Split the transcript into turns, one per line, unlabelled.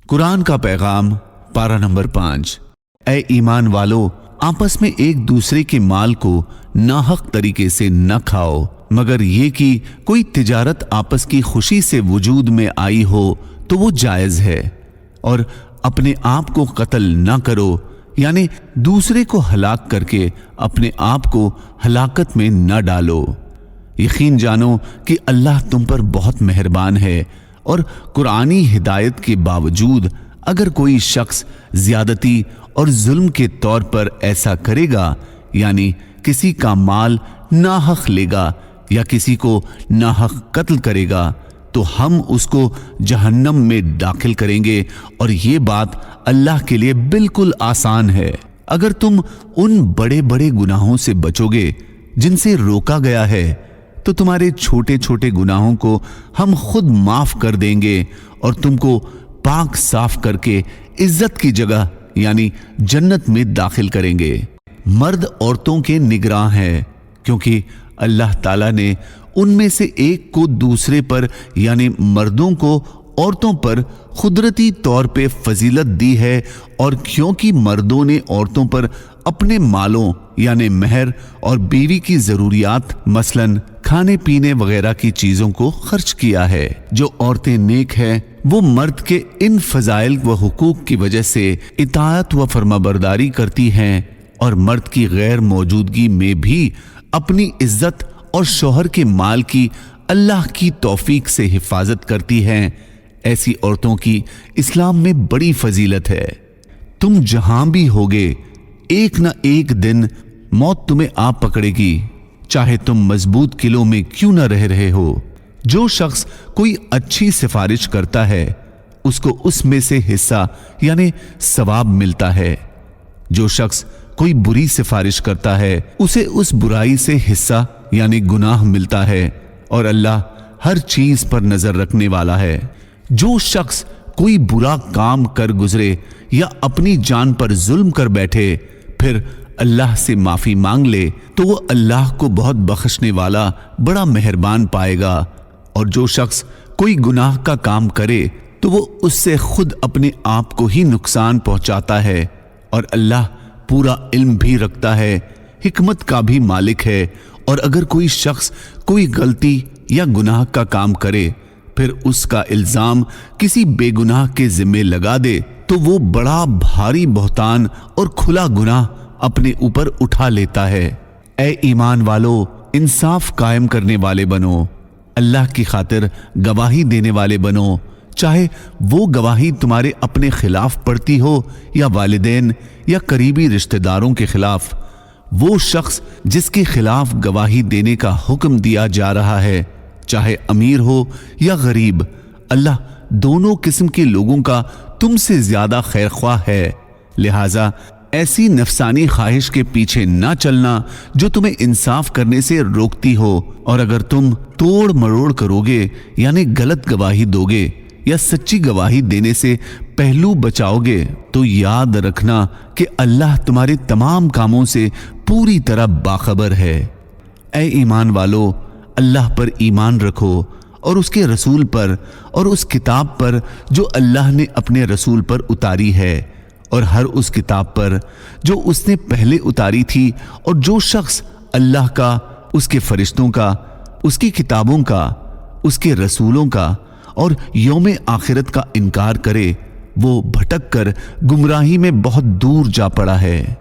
कुरान का पैगाम पारा नंबर 5। ए ईमान वालो, आपस में एक दूसरे के माल को नाहक तरीके से न खाओ, मगर ये कि कोई तिजारत आपस की खुशी से वजूद में आई हो तो वो जायज है। और अपने आप को कत्ल न करो, यानी दूसरे को हलाक करके अपने आप को हलाकत में न डालो। यकीन जानो कि अल्लाह तुम पर बहुत मेहरबान है। और कुरानी हिदायत के बावजूद अगर कोई शख्स ज्यादती और जुल्म के तौर पर ऐसा करेगा, यानी किसी का माल नाहक लेगा या किसी को नाहक कत्ल करेगा, तो हम उसको जहन्नम में दाखिल करेंगे। और ये बात अल्लाह के लिए बिल्कुल आसान है। अगर तुम उन बड़े बड़े गुनाहों से बचोगे जिनसे रोका गया है, तो तुम्हारे छोटे छोटे गुनाहों को हम खुद माफ कर देंगे और तुमको पाक साफ करके इज्जत की जगह यानी जन्नत में दाखिल करेंगे। मर्द औरतों के निगरां हैं, क्योंकि अल्लाह ताला ने उनमें से एक को दूसरे पर यानी मर्दों को औरतों पर कुदरती तौर पे फजीलत दी है। और क्योंकि मर्दों ने औरतों पर अपने मालों यानी महर और बीवी की जरूरियात मसलन खाने पीने वगैरह की चीजों को खर्च किया है, जो औरतें नेक हैं वो मर्द के इन फजाइल व हुकूक की वजह से इताअत व फरमाबरदारी करती हैं और मर्द की गैर मौजूदगी में भी अपनी इज्जत और शौहर के माल की अल्लाह की तौफीक से हिफाजत करती हैं। ऐसी औरतों की इस्लाम में बड़ी फजीलत है। तुम जहां भी होगे, एक न एक दिन मौत तुम्हें आ पकड़ेगी, चाहे तुम मजबूत किलों में क्यों न रह रहे हो। जो शख्स कोई अच्छी सिफारिश करता है उसको उसमें से हिस्सा यानी सवाब मिलता है। जो शख्स कोई बुरी सिफारिश करता है उसे उस बुराई से हिस्सा यानी गुनाह मिलता है। और अल्लाह हर चीज पर नजर रखने वाला है। जो शख्स कोई बुरा काम कर गुजरे या अपनी जान पर जुल्म कर बैठे फिर अल्लाह से माफी मांग ले, तो वो अल्लाह को बहुत बख्शने वाला बड़ा मेहरबान पाएगा। और जो शख्स कोई गुनाह का काम करे तो वो उससे खुद अपने आप को ही नुकसान पहुंचाता है। और अल्लाह पूरा इल्म भी रखता है, हिकमत का भी मालिक है। और अगर कोई शख्स कोई गलती या गुनाह का काम करे फिर उसका इल्जाम किसी बेगुनाह के जिम्मे लगा दे, तो वो बड़ा भारी बहतान और खुला गुनाह अपने ऊपर उठा लेता है। ए ईमान वालो, इंसाफ कायम करने वाले बनो, अल्लाह की खातिर गवाही देने वाले बनो, चाहे वो गवाही तुम्हारे अपने खिलाफ पड़ती हो या वालिदैन या करीबी रिश्तेदारों के खिलाफ। वो शख्स जिसके खिलाफ गवाही देने का हुक्म दिया जा रहा है, चाहे अमीर हो या गरीब, अल्लाह दोनों किस्म के लोगों का तुमसे ज्यादा खैरख्वाह है। लिहाजा ऐसी नफसानी ख्वाहिश के पीछे ना चलना जो तुम्हें इंसाफ करने से रोकती हो। और अगर तुम तोड़ मरोड़ करोगे यानी गलत गवाही दोगे या सच्ची गवाही देने से पहलू बचाओगे, तो याद रखना कि अल्लाह तुम्हारे तमाम कामों से पूरी तरह बाखबर है। ए ईमान वालो, अल्लाह पर ईमान रखो और उसके रसूल पर और उस किताब पर जो अल्लाह ने अपने रसूल पर उतारी है, और हर उस किताब पर जो उसने पहले उतारी थी। और जो शख्स अल्लाह का, उसके फरिश्तों का, उसकी किताबों का, उसके रसूलों का और यौम आखिरत का इनकार करे, वो भटक कर गुमराही में बहुत दूर जा पड़ा है।